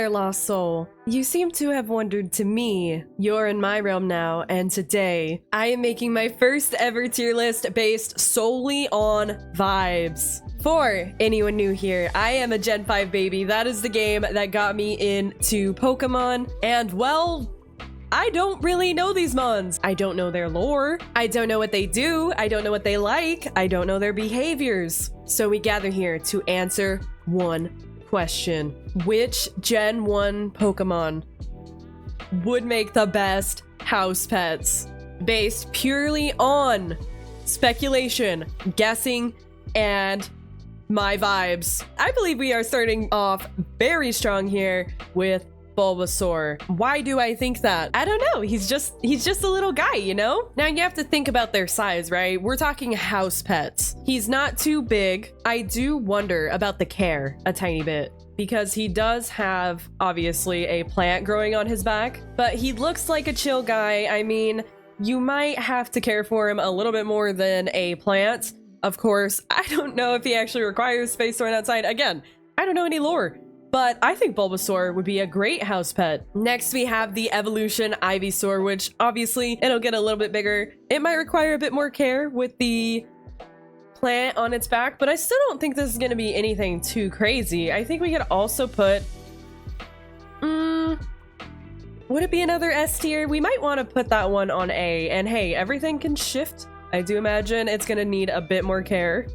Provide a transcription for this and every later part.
there, lost soul. You seem to have wandered to me. You're in my realm now, and today, I am making my first ever tier list based solely on vibes. For anyone new here, I am a Gen 5 baby. That is the game that got me into Pokemon, and well, I don't really know these mons. I don't know their lore. I don't know what they do. I don't know what they like. I don't know their behaviors. So we gather here to answer one question. Which Gen 1 Pokemon would make the best house pets? Based purely on speculation, guessing, and my vibes. I believe we are starting off very strong here with Bulbasaur. Why do I think that? I don't know. He's just a little guy, you know? Now you have to think about their size, right? We're talking house pets. He's not too big. I do wonder about the care a tiny bit because he does have obviously a plant growing on his back, but he looks like a chill guy. I mean, you might have to care for him a little bit more than a plant. Of course, I don't know if he actually requires space to run outside. Again, I don't know any lore. But I think Bulbasaur would be a great house pet. Next, we have the Evolution Ivysaur, which obviously it'll get a little bit bigger. It might require a bit more care with the plant on its back, but I still don't think this is going to be anything too crazy. I think we could also put... would it be another S tier? We might want to put that one on A. And hey, everything can shift. I do imagine it's going to need a bit more care.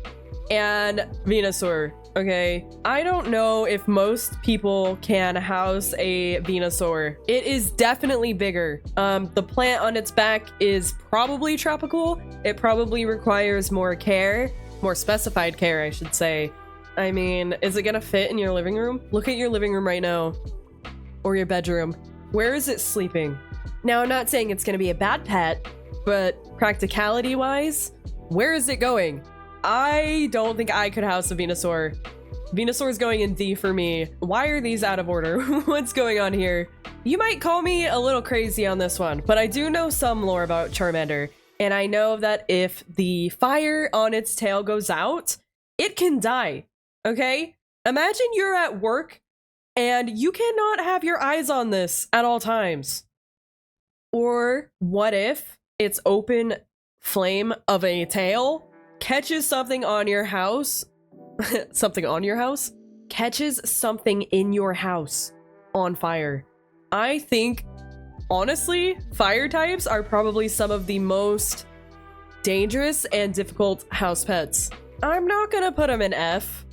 And Venusaur. Okay, I don't know if most people can house a Venusaur. It is definitely bigger. The plant on its back is probably tropical. It probably requires more care, more specified care, I should say. I mean, is it gonna fit in your living room? Look at your living room right now, or your bedroom. Where is it sleeping? Now, I'm not saying it's gonna be a bad pet, but practicality-wise, where is it going? I don't think I could house a Venusaur. Venusaur is going in D for me. Why are these out of order? What's going on here? You might call me a little crazy on this one, but I do know some lore about Charmander. And I know that if the fire on its tail goes out, it can die, okay? Imagine you're at work and you cannot have your eyes on this at all times. Or what if its open flame of a tail catches something on your house, something on your house, catches something in your house on fire. I think, honestly, fire types are probably some of the most dangerous and difficult house pets. I'm not gonna put him in F,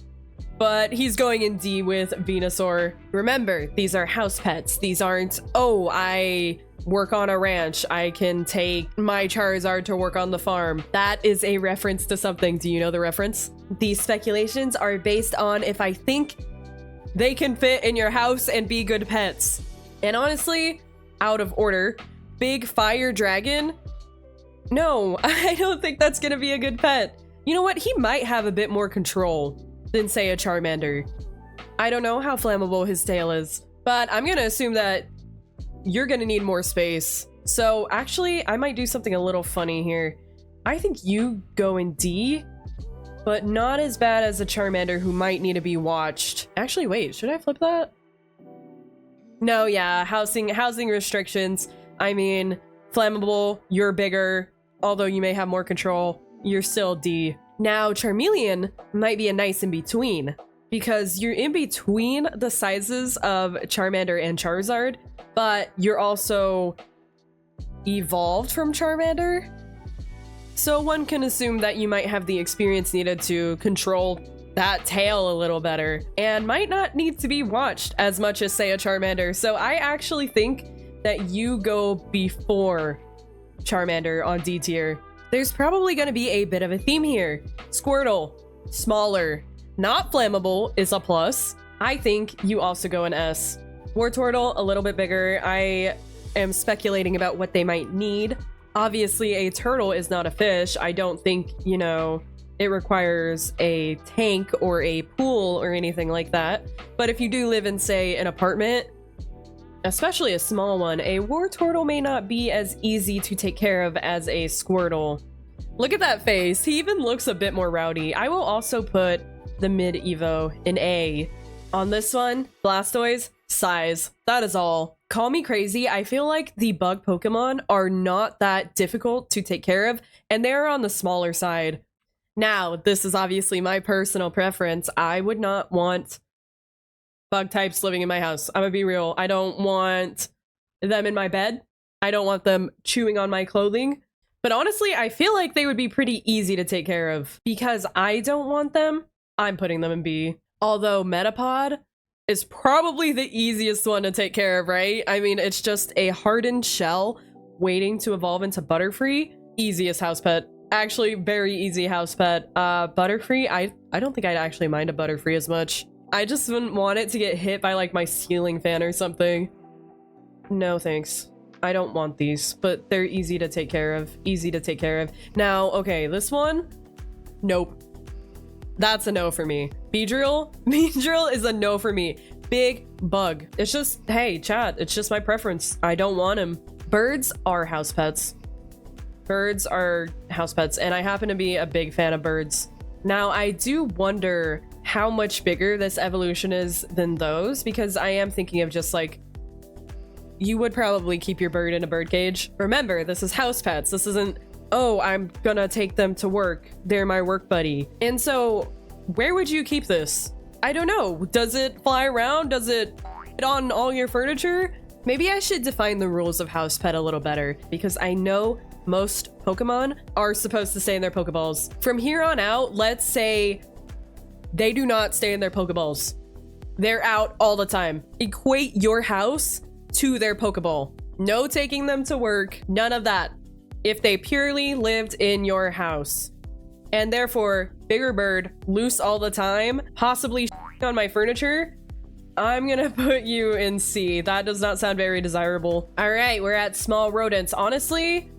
but he's going in D with Venusaur. Remember, these are house pets. These aren't, oh, I work on a ranch, I can take my Charizard to work on the farm. That is a reference to something. Do you know the reference? These speculations are based on if I think they can fit in your house and be good pets. And honestly, out of order, Big Fire Dragon? No, I don't think that's gonna be a good pet. You know what? He might have a bit more control than, say, a Charmander. I don't know how flammable his tail is, but I'm gonna assume that you're gonna need more space. So actually, I might do something a little funny here. I think you go in D, but not as bad as a Charmander who might need to be watched. Actually, wait, should I flip that? No, yeah, housing restrictions. I mean, flammable, you're bigger, although you may have more control, you're still D. Now, Charmeleon might be a nice in-between, because you're in between the sizes of Charmander and Charizard, but you're also evolved from Charmander. So one can assume that you might have the experience needed to control that tail a little better, and might not need to be watched as much as, say, a Charmander. So I actually think that you go before Charmander on D tier. There's probably going to be a bit of a theme here. Squirtle, smaller, not flammable is a plus. I think you also go in S. Wartortle, a little bit bigger. I am speculating about what they might need. Obviously, a turtle is not a fish. I don't think, you know, it requires a tank or a pool or anything like that. But if you do live in, say, an apartment, especially a small one, a Wartortle may not be as easy to take care of as a Squirtle. Look at that face. He even looks a bit more rowdy. I will also put the mid-evo in A. On this one, Blastoise, Size. That is all. Call me crazy. I feel like the bug Pokemon are not that difficult to take care of, and they're on the smaller side. Now, this is obviously my personal preference. I would not want bug types living in my house. I'm gonna be real. I don't want them in my bed. I don't want them chewing on my clothing. But honestly, I feel like they would be pretty easy to take care of. Because I don't want them, I'm putting them in B. Although Metapod is probably the easiest one to take care of, right? I mean, it's just a hardened shell waiting to evolve into Butterfree. Easiest house pet. Actually, very easy house pet. Butterfree, I don't think I'd actually mind a Butterfree as much. I just wouldn't want it to get hit by like my ceiling fan or something. No thanks. I don't want these, but they're easy to take care of. Easy to take care of. Now, okay, this one, nope. That's a no for me. Beedrill? Beedrill is a no for me. Big bug. It's just, hey, chat, it's just my preference. I don't want him. Birds are house pets. Birds are house pets, and I happen to be a big fan of birds. Now, I do wonder how much bigger this evolution is than those, because I am thinking of just like, you would probably keep your bird in a bird cage. Remember, this is house pets. This isn't, oh, I'm gonna take them to work. They're my work buddy. And so, where would you keep this? I don't know. Does it fly around? Does it fit on all your furniture? Maybe I should define the rules of house pet a little better, because I know most Pokemon are supposed to stay in their Pokeballs. From here on out, let's say they do not stay in their Pokeballs. They're out all the time. Equate your house to their Pokeball. No taking them to work, none of that. If they purely lived in your house. And therefore, bigger bird, loose all the time, possibly on my furniture, I'm gonna put you in C. That does not sound very desirable. All right, we're at small rodents. Honestly,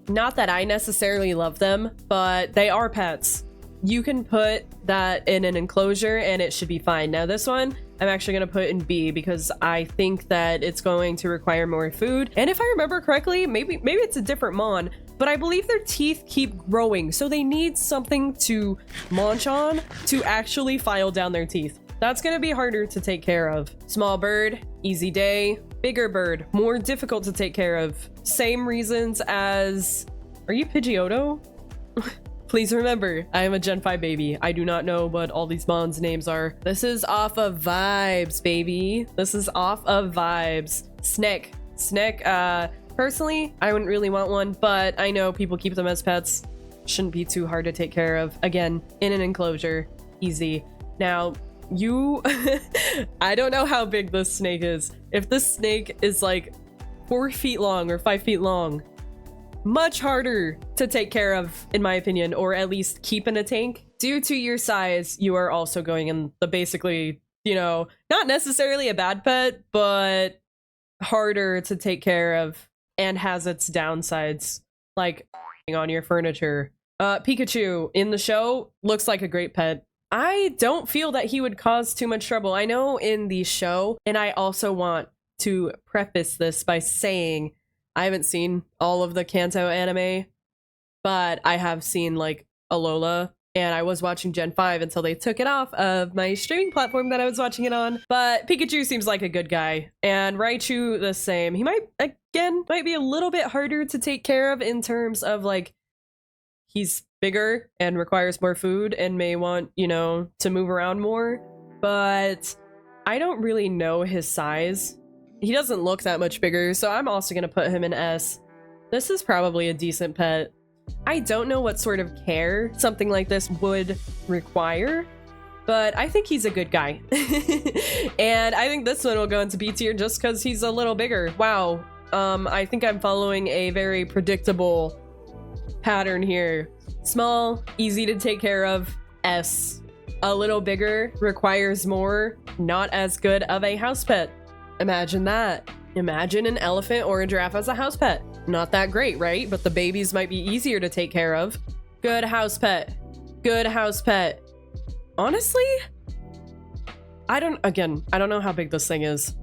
not that I necessarily love them, but they are pets. You can put that in an enclosure and it should be fine. Now this one, I'm actually going to put in B because I think that it's going to require more food. And if I remember correctly, maybe it's a different Mon, but I believe their teeth keep growing. So they need something to munch on to actually file down their teeth. That's going to be harder to take care of. Small bird, easy day. Bigger bird, more difficult to take care of. Same reasons as... Are you Pidgeotto? Please remember, I am a Gen 5 baby. I do not know what all these Mons names are. This is off of vibes, baby. This is off of vibes. Snick. Snick, personally, I wouldn't really want one, but I know people keep them as pets. Shouldn't be too hard to take care of. Again, in an enclosure. Easy. Now, you... I don't know how big this snake is. If this snake is like 4 feet long or 5 feet long, much harder to take care of, in my opinion, or at least keep in a tank. Due to your size, you are also going in the basically, you know, not necessarily a bad pet, but harder to take care of and has its downsides, like on your furniture. Pikachu in the show looks like a great pet. I don't feel that he would cause too much trouble. I know in the show, and I also want to preface this by saying I haven't seen all of the Kanto anime, but I have seen like Alola, and I was watching Gen 5 until they took it off of my streaming platform that I was watching it on. But Pikachu seems like a good guy, and Raichu the same. He might be a little bit harder to take care of in terms of like he's bigger and requires more food and may want, you know, to move around more, but I don't really know his size. He doesn't look that much bigger, so I'm also going to put him in S. This is probably a decent pet. I don't know what sort of care something like this would require, but I think he's a good guy. And I think this one will go into B tier just because he's a little bigger. Wow. I think I'm following a very predictable pattern here. Small, easy to take care of, S. A little bigger, requires more, not as good of a house pet. Imagine that. Imagine an elephant or a giraffe as a house pet. Not that great, right? But the babies might be easier to take care of. Good house pet. Good house pet. Honestly, I don't know how big this thing is.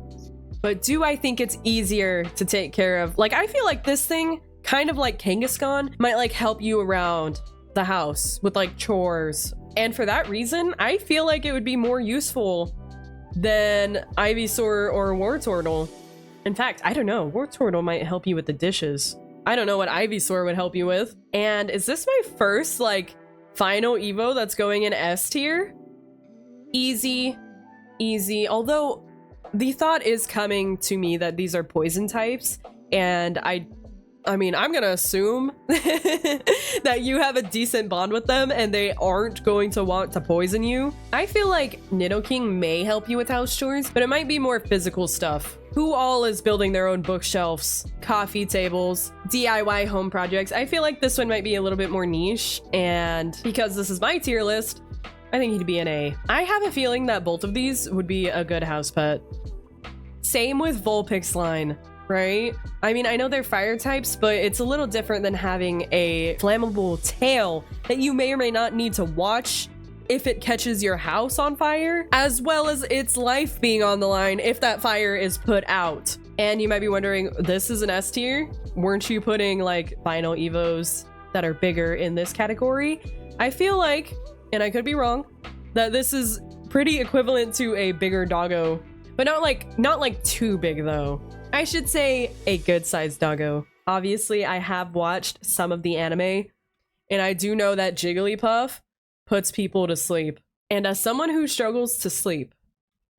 But do I think it's easier to take care of? Like, I feel like this thing, kind of like Kangaskhan, might like help you around the house with like chores. And for that reason, I feel like it would be more useful than Ivysaur or Wartortle. In fact, I don't know. Wartortle might help you with the dishes. I don't know what Ivysaur would help you with. And is this my first, like, final Evo that's going in S tier? Easy. Easy. Although, the thought is coming to me that these are poison types. And I mean, I'm gonna assume that you have a decent bond with them and they aren't going to want to poison you. I feel like Nidoking may help you with house chores, but it might be more physical stuff. Who all is building their own bookshelves, coffee tables, DIY home projects? I feel like this one might be a little bit more niche, and because this is my tier list, I think he'd be an A. I have a feeling that both of these would be a good house pet. Same with Vulpix line, right? I mean, I know they're fire types, but it's a little different than having a flammable tail that you may or may not need to watch if it catches your house on fire, as well as its life being on the line if that fire is put out. And you might be wondering, this is an S tier? Weren't you putting like final Evos that are bigger in this category? I feel like, and I could be wrong, that this is pretty equivalent to a bigger doggo, but not like too big though. I should say a good sized doggo. Obviously, I have watched some of the anime, and I do know that Jigglypuff puts people to sleep. And as someone who struggles to sleep,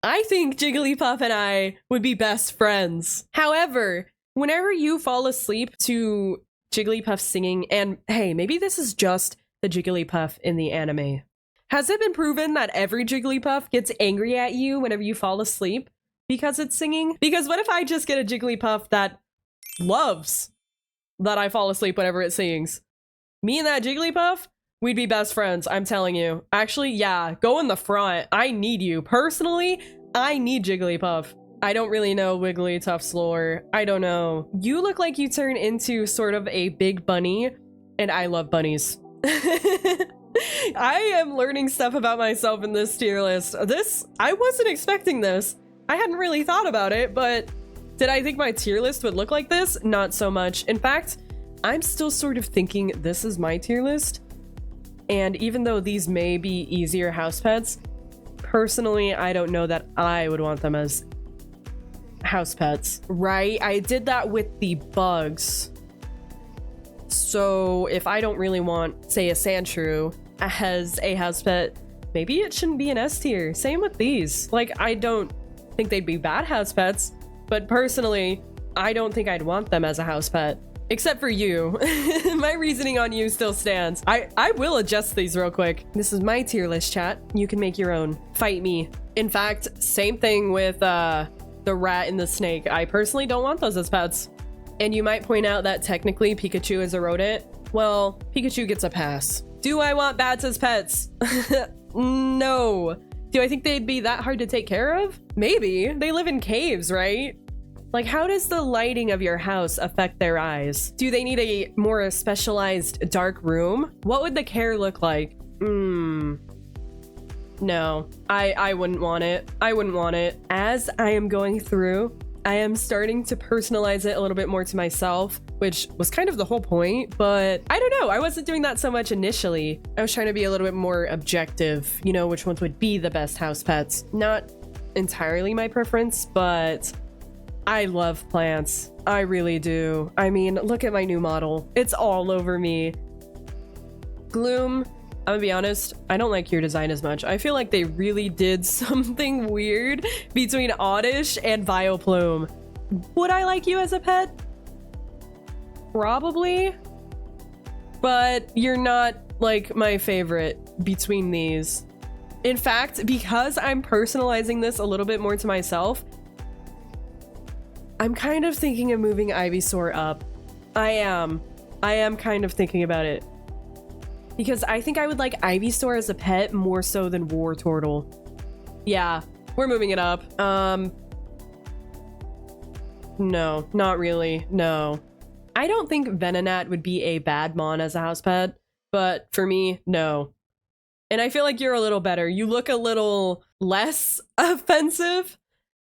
I think Jigglypuff and I would be best friends. However, whenever you fall asleep to Jigglypuff singing, and hey, maybe this is just the Jigglypuff in the anime. Has it been proven that every Jigglypuff gets angry at you whenever you fall asleep because it's singing? Because what if I just get a Jigglypuff that loves that I fall asleep whenever it sings? Me and that Jigglypuff, we'd be best friends, I'm telling you. Actually, yeah, go in the front. I need you. Personally, I need Jigglypuff. I don't really know Wigglytuff's lore. I don't know. You look like you turn into sort of a big bunny, and I love bunnies. I am learning stuff about myself in this tier list. I wasn't expecting this. I hadn't really thought about it, but did I think my tier list would look like this? Not so much. In fact, I'm still sort of thinking this is my tier list. And even though these may be easier house pets, personally, I don't know that I would want them as house pets, right? I did that with the bugs. So if I don't really want, say, a Sandshrew as a house pet, maybe it shouldn't be an S tier. Same with these. Like, I don't think they'd be bad house pets, but personally, I don't think I'd want them as a house pet. Except for you. My reasoning on you still stands. I will adjust these real quick. This is my tier list, chat. You can make your own. Fight me. In fact, same thing with the rat and the snake. I personally don't want those as pets. And you might point out that technically Pikachu is a rodent. Well, Pikachu gets a pass. Do I want bats as pets? No. Do I think they'd be that hard to take care of? Maybe. They live in caves, right? Like, how does the lighting of your house affect their eyes? Do they need a more specialized dark room? What would the care look like? No, I wouldn't want it. I wouldn't want it. As I am going through, I am starting to personalize it a little bit more to myself, which was kind of the whole point, but I don't know. I wasn't doing that so much initially. I was trying to be a little bit more objective, you know, which ones would be the best house pets. Not entirely my preference, but I love plants. I really do. I mean, look at my new model. It's all over me. Gloom, I'm gonna be honest, I don't like your design as much. I feel like they really did something weird between Oddish and Vileplume. Would I like you as a pet? Probably. But you're not like my favorite between these. In fact, because I'm personalizing this a little bit more to myself, I'm kind of thinking of moving Ivysaur up. I am kind of thinking about it. Because I think I would like Ivysaur as a pet more so than Wartortle. Yeah, we're moving it up. No, not really, no. I don't think Venonat would be a bad mon as a house pet, but for me, no. And I feel like you're a little better. You look a little less offensive.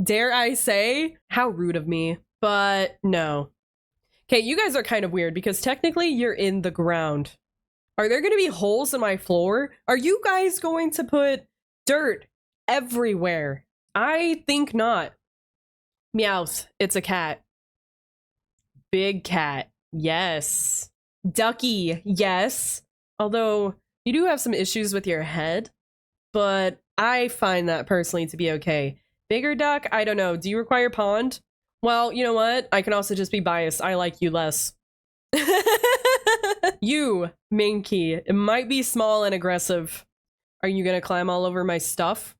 Dare I say? How rude of me. But no. Okay, you guys are kind of weird because technically you're in the ground. Are there going to be holes in my floor? Are you guys going to put dirt everywhere? I think not. Meowth, it's a cat. Big cat, yes. Ducky, yes. Although you do have some issues with your head, but I find that personally to be okay. Bigger duck, I don't know. Do you require pond? Well, you know what? I can also just be biased. I like you less. You, Minky, it might be small and aggressive. Are you gonna climb all over my stuff?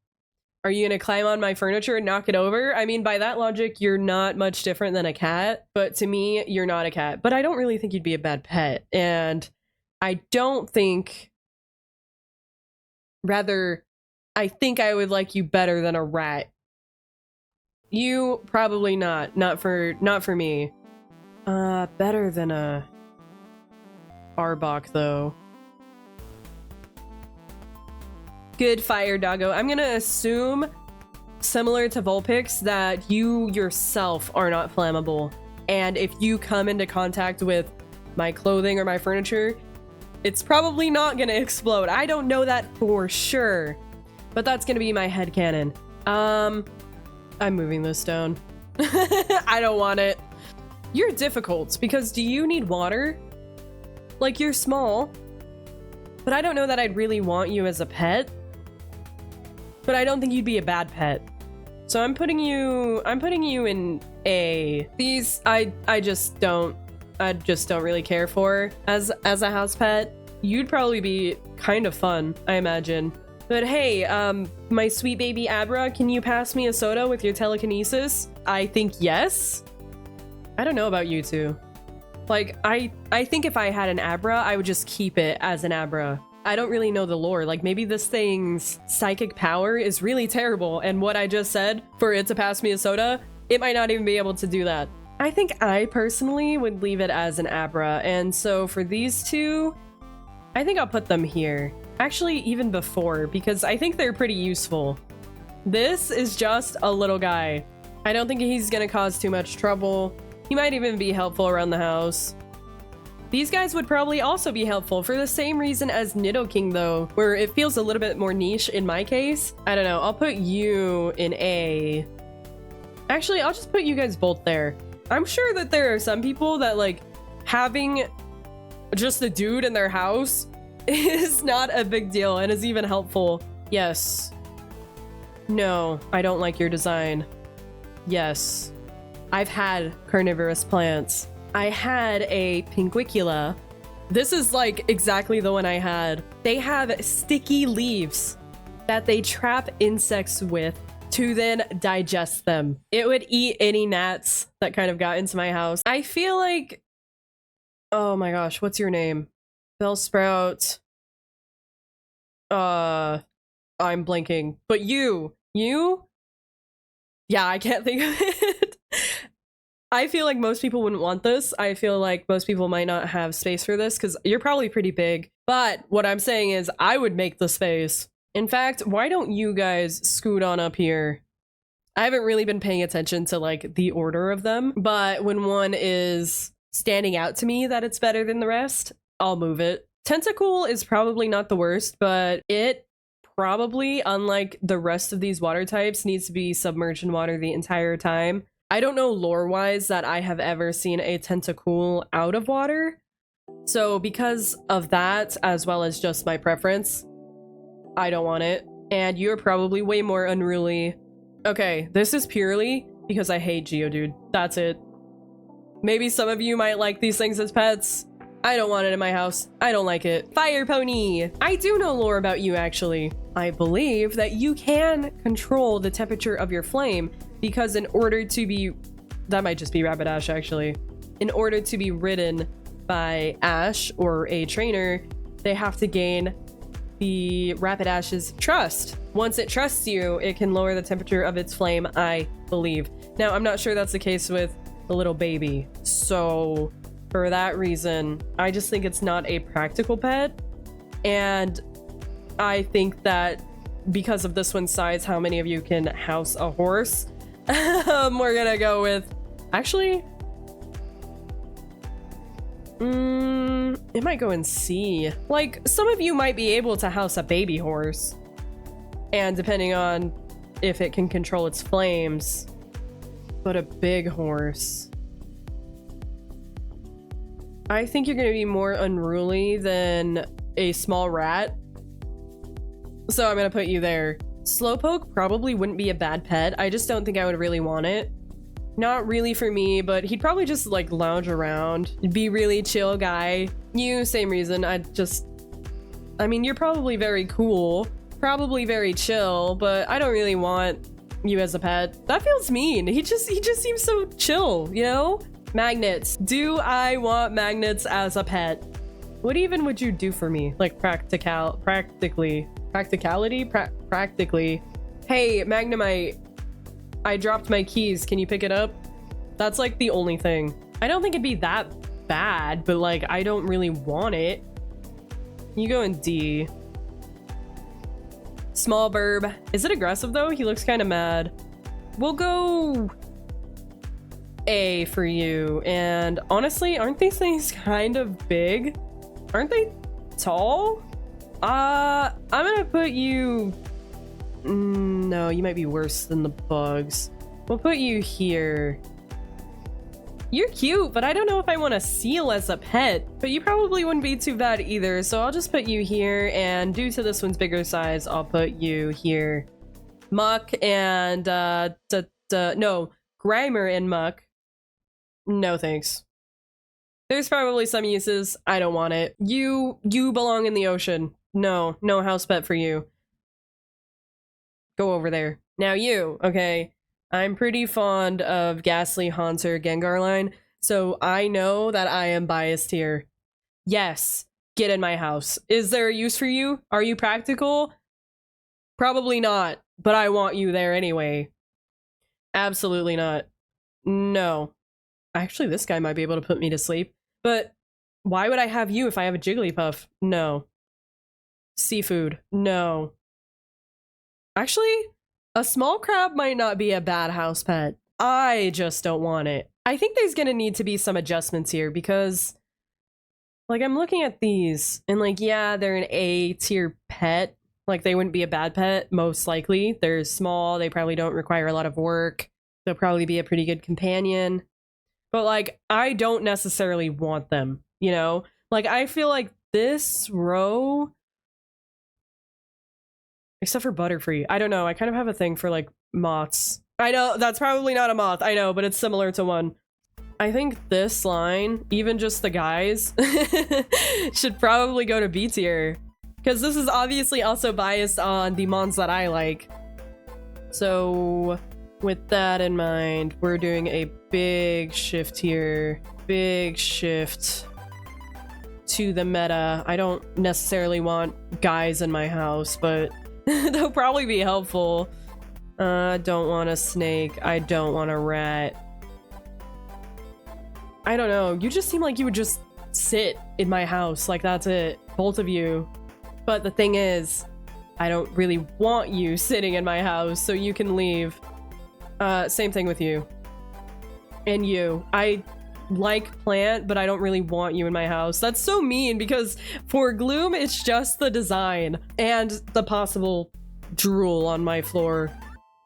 Are you gonna climb on my furniture and knock it over? I mean, by that logic, you're not much different than a cat, but to me, you're not a cat. But I don't really think you'd be a bad pet, and I don't think... Rather, I think I would like you better than a rat. You, probably not. Not for me. Better than a... Arbok, though. Good fire, doggo. I'm gonna assume, similar to Vulpix, that you yourself are not flammable. And if you come into contact with my clothing or my furniture, it's probably not gonna explode. I don't know that for sure, but that's gonna be my headcanon. I'm moving this stone. I don't want it. You're difficult, because do you need water? Like, you're small, but I don't know that I'd really want you as a pet. But I don't think you'd be a bad pet. So I'm putting you in A. These I just don't really care for as a house pet. You'd probably be kind of fun, I imagine. But hey, my sweet baby Abra, can you pass me a soda with your telekinesis? I think yes. I don't know about you two. Like, I think if I had an Abra, I would just keep it as an Abra. I don't really know the lore. Like, maybe this thing's psychic power is really terrible, and what I just said, for it to pass me a soda, it might not even be able to do that. I think I personally would leave it as an Abra, and so for these two, I think I'll put them here. Actually, even before, because I think they're pretty useful. This is just a little guy. I don't think he's gonna cause too much trouble. He might even be helpful around the house. These guys would probably also be helpful for the same reason as Nidoking, though, where it feels a little bit more niche in my case. I don't know, I'll put you in A. Actually, I'll just put you guys both there. I'm sure that there are some people that, like, having just a dude in their house is not a big deal and is even helpful. Yes. No, I don't like your design. Yes. I've had carnivorous plants. I had a pinguicula. This is like exactly the one I had. They have sticky leaves that they trap insects with to then digest them. It would eat any gnats that kind of got into my house. I feel like, oh my gosh, what's your name? Bellsprout. I'm blanking. But you? Yeah, I can't think of it. I feel like most people wouldn't want this. I feel like most people might not have space for this because you're probably pretty big. But what I'm saying is I would make the space. In fact, why don't you guys scoot on up here? I haven't really been paying attention to like the order of them, but when one is standing out to me that it's better than the rest, I'll move it. Tentacool is probably not the worst, but it probably, unlike the rest of these water types, needs to be submerged in water the entire time. I don't know lore-wise that I have ever seen a Tentacool out of water. So because of that, as well as just my preference, I don't want it. And you're probably way more unruly. Okay, this is purely because I hate Geodude. That's it. Maybe some of you might like these things as pets. I don't want it in my house. I don't like it. Fire Pony! I do know lore about you, actually. I believe that you can control the temperature of your flame because in order to be... That might just be Rapidash, actually. In order to be ridden by Ash or a trainer, they have to gain the Rapidash's trust. Once it trusts you, it can lower the temperature of its flame, I believe. Now, I'm not sure that's the case with the little baby. So, for that reason, I just think it's not a practical pet. And I think that because of this one's size, how many of you can house a horse? We're gonna go with... Actually... it might go in C. Like, some of you might be able to house a baby horse. And depending on if it can control its flames. But a big horse. I think you're gonna be more unruly than a small rat. So I'm gonna put you there. Slowpoke probably wouldn't be a bad pet. I just don't think I would really want it. Not really for me, but he'd probably just like lounge around. Be really chill guy. You, same reason. I mean, you're probably very cool, probably very chill, but I don't really want you as a pet. That feels mean. He just seems so chill, you know? Magnets. Do I want magnets as a pet? What even would you do for me? Like practically. Hey, Magnemite, I dropped my keys. Can you pick it up? That's like the only thing. I don't think it'd be that bad, but like, I don't really want it. You go in D. Small burb. Is it aggressive though? He looks kind of mad. We'll go A for you. And honestly, aren't these things kind of big? Aren't they tall? I'm gonna put you... no, you might be worse than the bugs. We'll put you here. You're cute, but I don't know if I want a seal as a pet. But you probably wouldn't be too bad either, so I'll just put you here, and due to this one's bigger size, I'll put you here. Muck and, no, Grimer and Muck. No thanks. There's probably some uses. I don't want it. You belong in the ocean. No house pet for you. Go over there. Now you, okay. I'm pretty fond of Ghastly Haunter Gengar line, so I know that I am biased here. Yes, get in my house. Is there a use for you? Are you practical? Probably not, but I want you there anyway. Absolutely not. No. Actually, this guy might be able to put me to sleep, but why would I have you if I have a Jigglypuff? No. Seafood. No. Actually, a small crab might not be a bad house pet. I just don't want it. I think there's gonna need to be some adjustments here because, like, I'm looking at these and, like, yeah, they're an A tier pet. Like, they wouldn't be a bad pet, most likely. They're small, they probably don't require a lot of work. They'll probably be a pretty good companion. But, like, I don't necessarily want them, you know? Like, I feel like this row... except for Butterfree. I don't know. I kind of have a thing for, like, moths. I know, that's probably not a moth. I know, but it's similar to one. I think this line, even just the guys, should probably go to B tier. Because this is obviously also biased on the mons that I like. So, with that in mind, we're doing a big shift here. Big shift to the meta. I don't necessarily want guys in my house, but they'll probably be helpful. I don't want a snake. I don't want a rat. I don't know. You just seem like you would just sit in my house. Like, that's it. Both of you. But the thing is, I don't really want you sitting in my house, so you can leave. Same thing with you. And you. I like Plant, but I don't really want you in my house. That's so mean because for Gloom, it's just the design and the possible drool on my floor.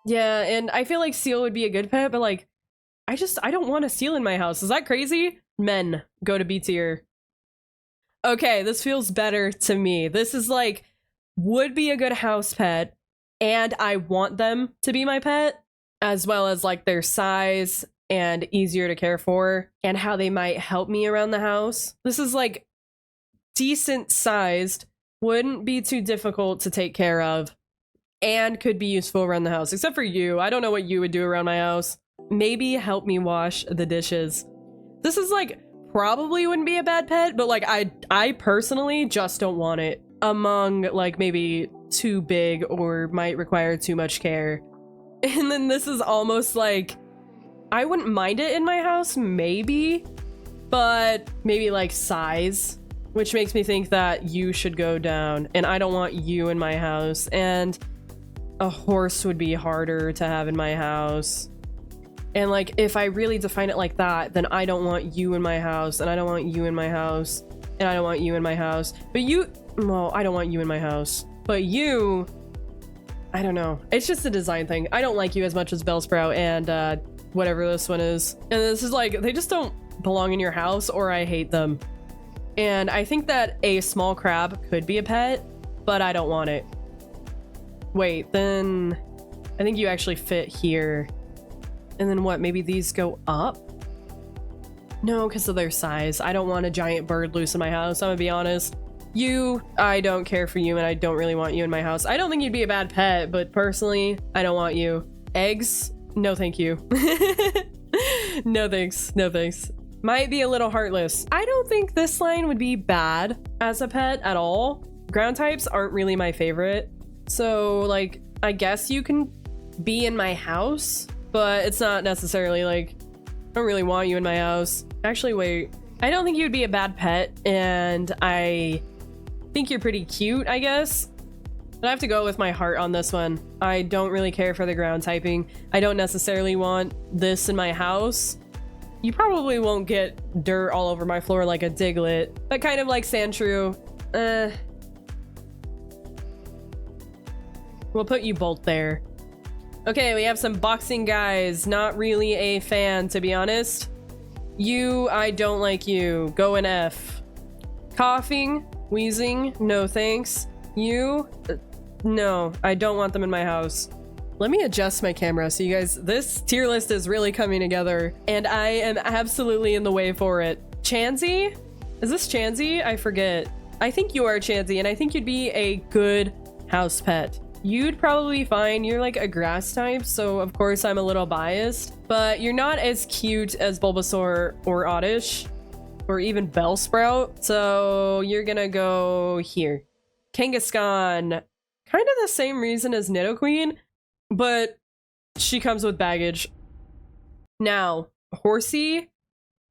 Yeah, and I feel like Seal would be a good pet, but like, I don't want a Seal in my house. Is that crazy? Men, go to B tier. Okay, this feels better to me. This is like, would be a good house pet, and I want them to be my pet, as well as like their size and easier to care for, and how they might help me around the house. This is like decent sized, wouldn't be too difficult to take care of, and could be useful around the house. Except for you. I don't know what you would do around my house. Maybe help me wash the dishes. This is like, probably wouldn't be a bad pet, but like I personally just don't want it among like maybe too big or might require too much care. And then this is almost like, I wouldn't mind it in my house, maybe, but maybe like size, which makes me think that you should go down, and I don't want you in my house, and a horse would be harder to have in my house. And like, if I really define it like that, then I don't want you in my house, and I don't want you in my house, and I don't want you in my house. But you, well, I don't want you in my house. But you, I don't know. It's just a design thing. I don't like you as much as Bellsprout and whatever this one is. And this is like, they just don't belong in your house, or I hate them. And I think that a small crab could be a pet, but I don't want it. Wait, then I think you actually fit here. And then what? Maybe these go up? No, because of their size. I don't want a giant bird loose in my house, I'm gonna be honest. You, I don't care for you, and I don't really want you in my house. I don't think you'd be a bad pet, but personally, I don't want you. Eggs? No, thank you. No thanks, no thanks. Might be a little heartless. I don't think this line would be bad as a pet at all. Ground types aren't really my favorite. So, like, I guess you can be in my house, but it's not necessarily like, I don't really want you in my house. Actually, wait. I don't think you'd be a bad pet, and I think you're pretty cute, I guess. But I have to go with my heart on this one. I don't really care for the ground typing. I don't necessarily want this in my house. You probably won't get dirt all over my floor like a Diglett, but kind of like Sandshrew. We'll put you both there. Okay, we have some boxing guys. Not really a fan, to be honest. You, I don't like you. Go in F. Coughing, wheezing, no thanks. You, no, I don't want them in my house. Let me adjust my camera so you guys, this tier list is really coming together and I am absolutely in the way for it. Chansey? Is this Chansey? I forget. I think you are Chansey, and I think you'd be a good house pet. You'd probably be fine. You're like a grass type, so of course I'm a little biased, but you're not as cute as Bulbasaur or Oddish or even Bellsprout, so you're gonna go here. Kangaskhan, kind of the same reason as Nidoqueen, but she comes with baggage. Now, Horsey,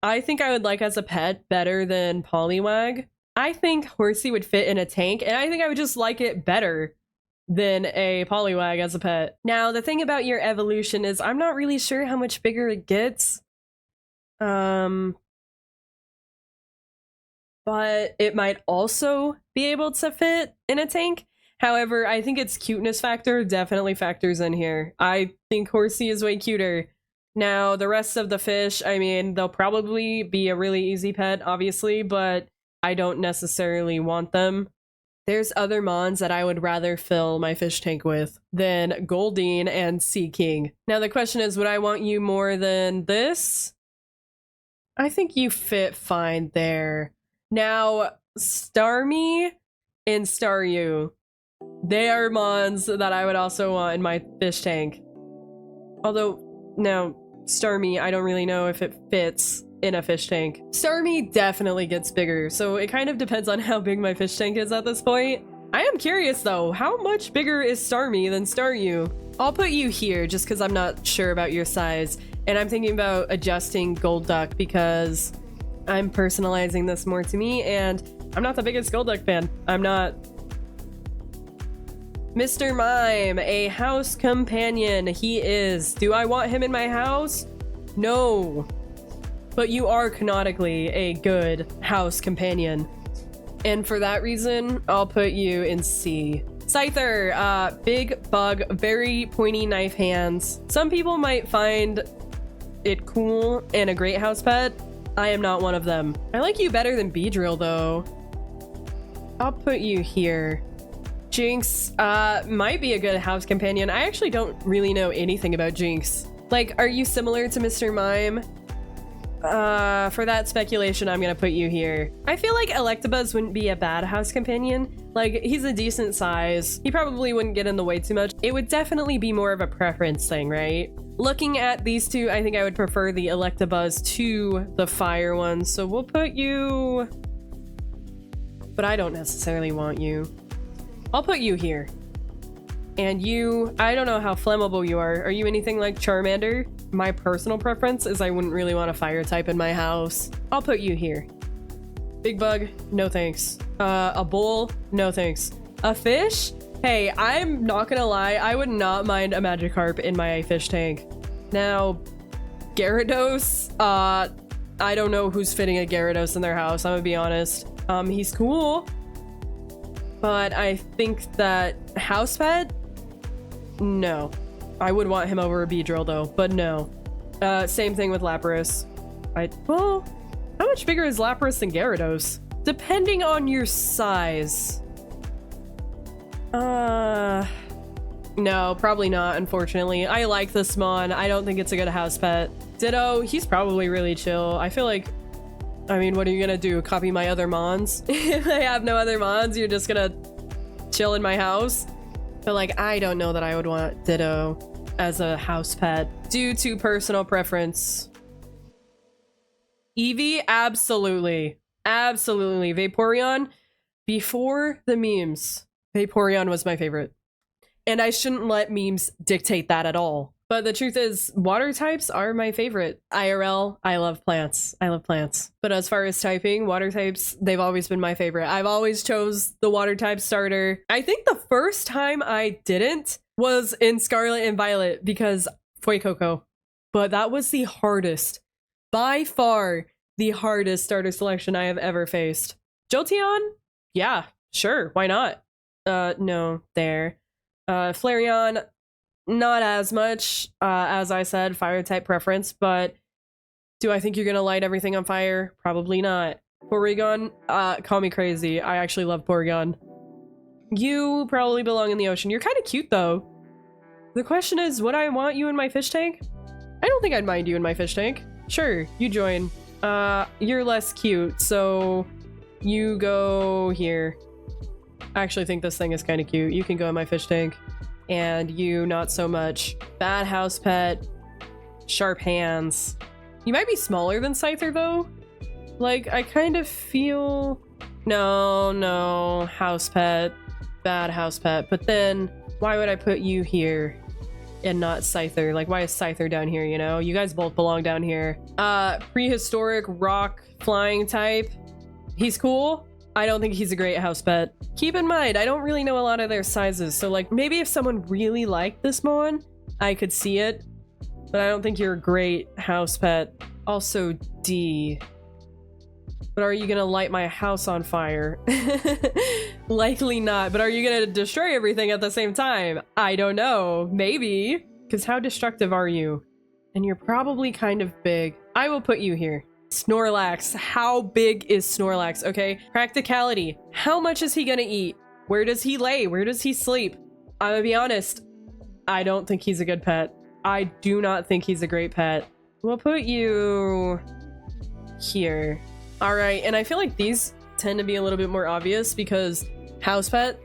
I think I would like as a pet better than Poliwag. I think Horsey would fit in a tank, and I think I would just like it better than a Poliwag as a pet. Now, the thing about your evolution is I'm not really sure how much bigger it gets. But it might also be able to fit in a tank. However, I think its cuteness factor definitely factors in here. I think Horsey is way cuter. Now, the rest of the fish, I mean, they'll probably be a really easy pet, obviously, but I don't necessarily want them. There's other mons that I would rather fill my fish tank with than Goldeen and Sea King. Now, the question is, would I want you more than this? I think you fit fine there. Now, Starmie and Staryu. They are mons that I would also want in my fish tank. Although, now, Starmie, I don't really know if it fits in a fish tank. Starmie definitely gets bigger, so it kind of depends on how big my fish tank is at this point. I am curious though, how much bigger is Starmie than Staryu? I'll put you here just because I'm not sure about your size, and I'm thinking about adjusting Golduck because I'm personalizing this more to me, and I'm not the biggest Golduck fan. I'm not. Mr. Mime, a house companion. He is. Do I want him in my house? No. But you are canonically a good house companion. And for that reason, I'll put you in C. Scyther, big bug, very pointy knife hands. Some people might find it cool and a great house pet. I am not one of them. I like you better than Beedrill though. I'll put you here. Jinx, might be a good house companion. I actually don't really know anything about Jinx. Like, are you similar to Mr. Mime? For that speculation, I'm gonna put you here. I feel like Electabuzz wouldn't be a bad house companion. Like, he's a decent size. He probably wouldn't get in the way too much. It would definitely be more of a preference thing, right? Looking at these two, I think I would prefer the Electabuzz to the fire one, so we'll put you... But I don't necessarily want you. I'll put you here. And you, I don't know how flammable you are. Are you anything like Charmander? My personal preference is I wouldn't really want a fire type in my house. I'll put you here. Big bug, no thanks. A bull, no thanks. A fish? Hey, I'm not gonna lie, I would not mind a Magikarp in my fish tank. Now, Gyarados, I don't know who's fitting a Gyarados in their house, I'm gonna be honest. He's cool, but I think that house pet, No. I would want him over a Beedrill though, but no. Same thing with Lapras. Well, how much bigger is Lapras than Gyarados? Depending on your size. No, probably not, unfortunately. I like this Mon. I don't think it's a good house pet. Ditto, he's probably really chill. I feel like, I mean, what are you gonna do? Copy my other Mons? If I have no other Mons, you're just gonna chill in my house? But like, I don't know that I would want Ditto as a house pet due to personal preference. Eevee, absolutely. Absolutely. Vaporeon, before the memes, Vaporeon was my favorite. And I shouldn't let memes dictate that at all. But the truth is, water types are my favorite. IRL, I love plants. I love plants. But as far as typing, water types, they've always been my favorite. I've always chose the water type starter. I think the first time I didn't was in Scarlet and Violet because Fuecoco. But that was the hardest, by far the hardest starter selection I have ever faced. Jolteon? Yeah, sure, why not? No, there. Flareon, not as much, as I said, fire type preference, but do I think you're gonna light everything on fire? Probably not. Porygon, call me crazy. I actually love Porygon. You probably belong in the ocean. You're kind of cute though. The question is, would I want you in my fish tank? I don't think I'd mind you in my fish tank. Sure, you join. You're less cute, so you go here. I actually think this thing is kind of cute. You can go in my fish tank. And you, not so much. Bad house pet. Sharp hands. You might be smaller than Scyther, though. Like, I kind of feel... No. House pet. Bad house pet. But then, why would I put you here and not Scyther? Like, why is Scyther down here, you know? You guys both belong down here. Prehistoric rock flying type. He's cool. I don't think he's a great house pet. Keep in mind, I don't really know a lot of their sizes, so like maybe if someone really liked this Mon, I could see it, but I don't think you're a great house pet. Also D. But are you gonna light my house on fire? Likely not, but are you gonna destroy everything at the same time? I don't know, maybe. Because how destructive are you? And you're probably kind of big. I will put you here. Snorlax. How big is Snorlax? Okay. Practicality. How much is he gonna eat? Where does he lay? Where does he sleep? I'm gonna be honest. I don't think he's a good pet. I do not think he's a great pet. We'll put you here. All right. And I feel like these tend to be a little bit more obvious because house pet.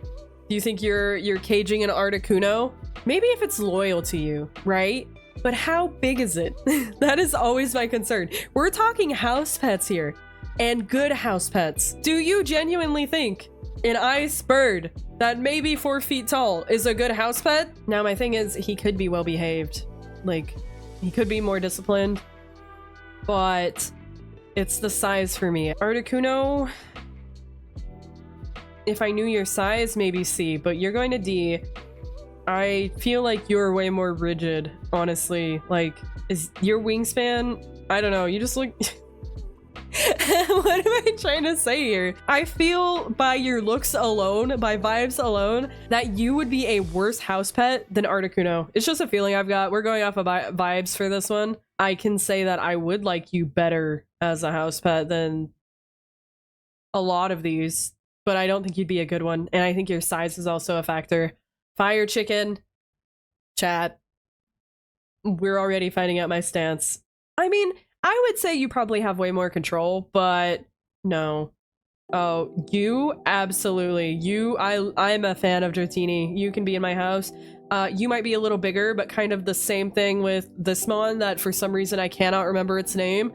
Do you think you're caging an Articuno? Maybe if it's loyal to you, right? But how big is it? That is always my concern. We're talking house pets here, and good house pets. Do you genuinely think an ice bird that may be 4 feet tall is a good house pet? Now, my thing is, he could be well behaved. Like, he could be more disciplined, but it's the size for me. Articuno, if I knew your size, maybe C, but you're going to D. I feel like you're way more rigid, honestly. Like, is your wingspan? I don't know. You just look... What am I trying to say here? I feel by your looks alone, by vibes alone, that you would be a worse house pet than Articuno. It's just a feeling I've got. We're going off of vibes for this one. I can say that I would like you better as a house pet than a lot of these, but I don't think you'd be a good one. And I think your size is also a factor. Fire chicken, chat. We're already finding out my stance. I mean, I would say you probably have way more control, but no. Oh, you absolutely. I'm a fan of Dratini. You can be in my house. You might be a little bigger, but kind of the same thing with this Mon that for some reason I cannot remember its name.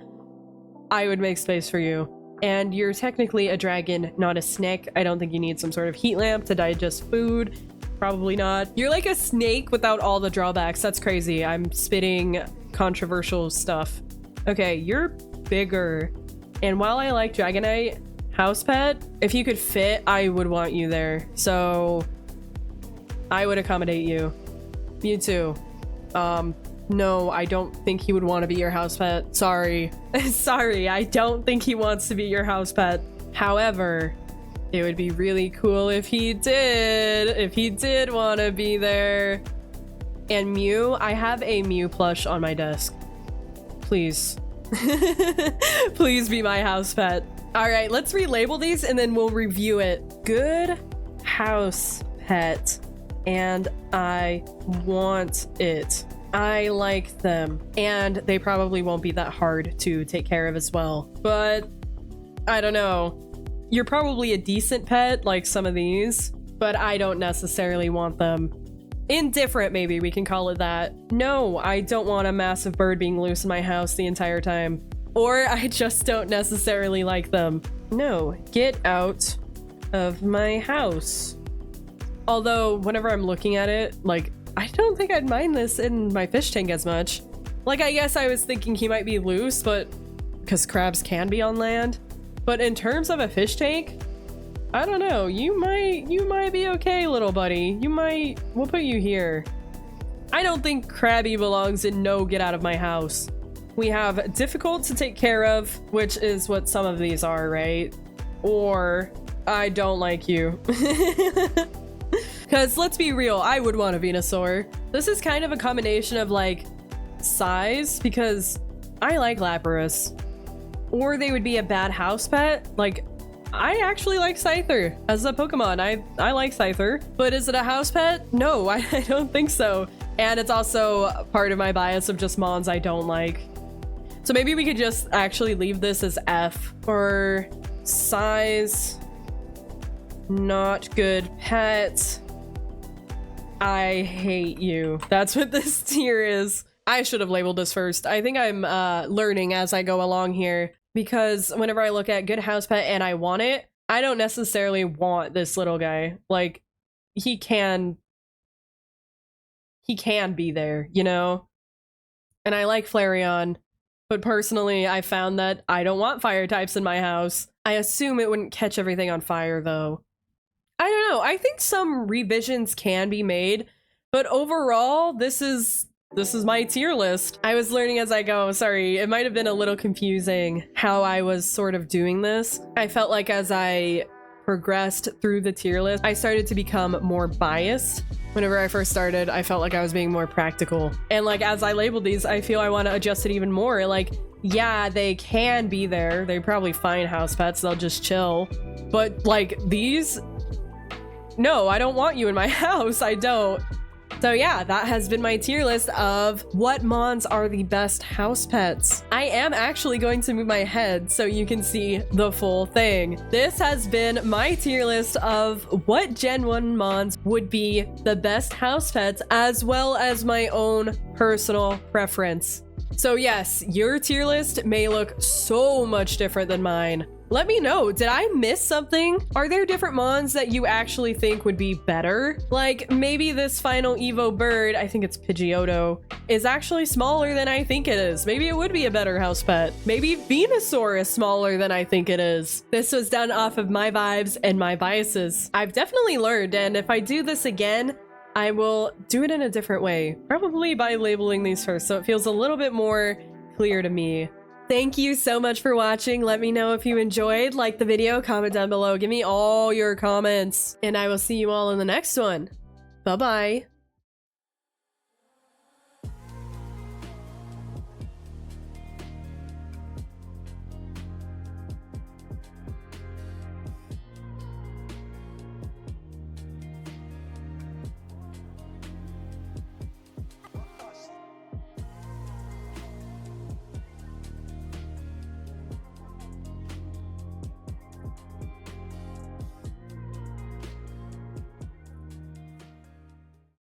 I would make space for you. And you're technically a dragon, not a snake. I don't think you need some sort of heat lamp to digest food. Probably not. You're like a snake without all the drawbacks. That's crazy. I'm spitting controversial stuff. Okay, you're bigger. And while I like Dragonite house pet, if you could fit, I would want you there. So I would accommodate you. You too. No, I don't think he would want to be your house pet. Sorry. Sorry, I don't think he wants to be your house pet. However, it would be really cool if he did. If he did want to be there. And Mew, I have a Mew plush on my desk. Please. Please be my house pet. All right, let's relabel these and then we'll review it. Good house pet. And I want it. I like them. And they probably won't be that hard to take care of as well. But I don't know. You're probably a decent pet, like some of these, but I don't necessarily want them. Indifferent, maybe we can call it that. No, I don't want a massive bird being loose in my house the entire time. Or I just don't necessarily like them. No, get out of my house. Although, whenever I'm looking at it, like, I don't think I'd mind this in my fish tank as much. Like, I guess I was thinking he might be loose, but because crabs can be on land. But in terms of a fish tank, I don't know. You might be okay, little buddy. We'll put you here. I don't think Krabby belongs in no get out of my house. We have difficult to take care of, which is what some of these are, right? Or I don't like you. Because let's be real, I would want a Venusaur. This is kind of a combination of like size, because I like Lapras. Or they would be a bad house pet. Like, I actually like Scyther as a Pokemon. I like Scyther, but is it a house pet? No, I don't think so. And it's also part of my bias of just mons I don't like. So maybe we could just actually leave this as F. Or size, not good pet. I hate you. That's what this tier is. I should have labeled this first. I think I'm learning as I go along here, because whenever I look at good house pet and I want it, I don't necessarily want this little guy. Like, he can be there, you know? And I like Flareon, but personally, I found that I don't want fire types in my house. I assume it wouldn't catch everything on fire, though. I don't know. I think some revisions can be made, but overall, this is my tier list. I was learning as I go. Sorry, it might have been a little confusing how I was sort of doing this. I felt like as I progressed through the tier list, I started to become more biased. Whenever I first started, I felt like I was being more practical. And like, as I labeled these, I feel I want to adjust it even more. Like, yeah, they can be there. They're probably fine house pets. They'll just chill. But like these, no, I don't want you in my house. I don't. So yeah, that has been my tier list of what mons are the best house pets. I am actually going to move my head so you can see the full thing. This has been my tier list of what Gen 1 mons would be the best house pets, as well as my own personal preference. So yes, your tier list may look so much different than mine. Let me know, did I miss something? Are there different mons that you actually think would be better? Like, maybe this final Evo bird, I think it's Pidgeotto, is actually smaller than I think it is. Maybe it would be a better house pet. Maybe Venusaur is smaller than I think it is. This was done off of my vibes and my biases. I've definitely learned, and if I do this again, I will do it in a different way. Probably by labeling these first, so it feels a little bit more clear to me. Thank you so much for watching. Let me know if you enjoyed. Like the video, comment down below. Give me all your comments. And I will see you all in the next one. Bye-bye.